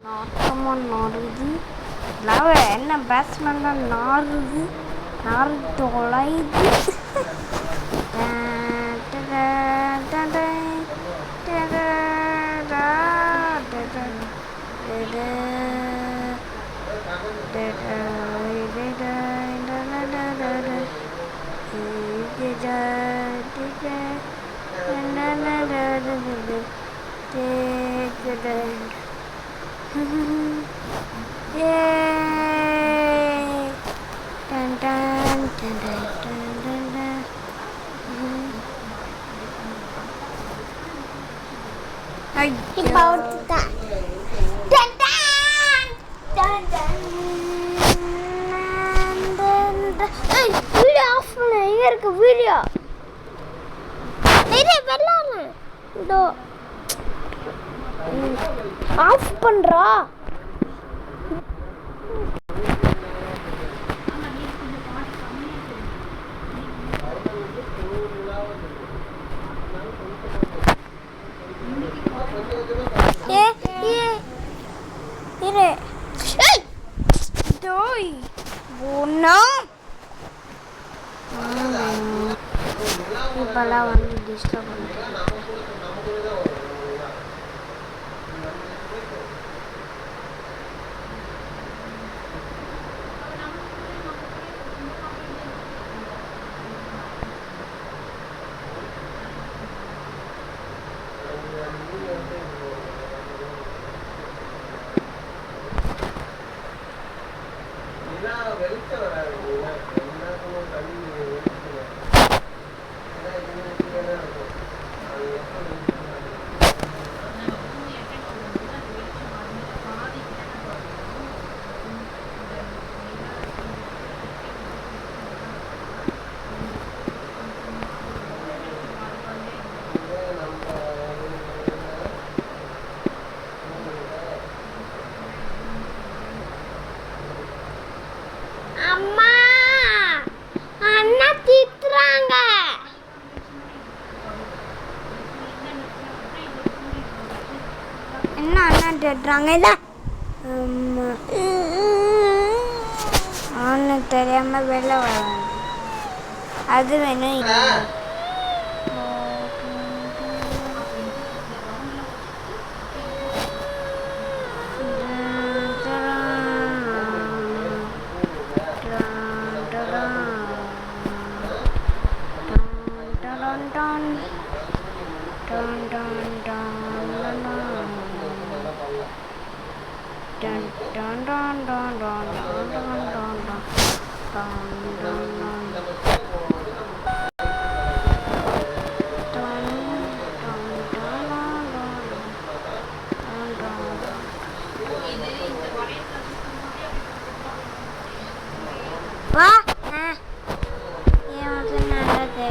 நாட்டமாக நாடுது லவ என்ன பேட்ஸ்மேன்லாம் நாறுது நாறு தொலைது Yay! Dun dun dun dun dun dun dun. இப்போ தான் டன் டன் டன் டன் டன். வீடியோ ஆஃப் பண்ணு. எங்க இருக்கு வீடியோ? இதே வெள்ளாங்க. இதோ ஆஃப் பண்றா. இரு டோய் ஒன்னா இப்பெல்லாம் வந்து டிஸ்டர்ப் பண்ணுறேன். அம்மா அண்ணா திட்டுறாங்க. என்ன அண்ணா திட்டுறாங்க? இல்லை அவனு தெரியாமல் வெளில வர அது வேணும் இது வேணும். வா ஏன் நல்லது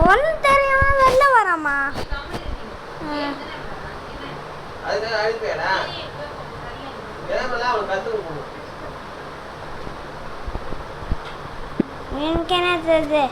ஒன்றும் தெரியாம வெளில வராமா? எனக்கு என்ன தெரியுது?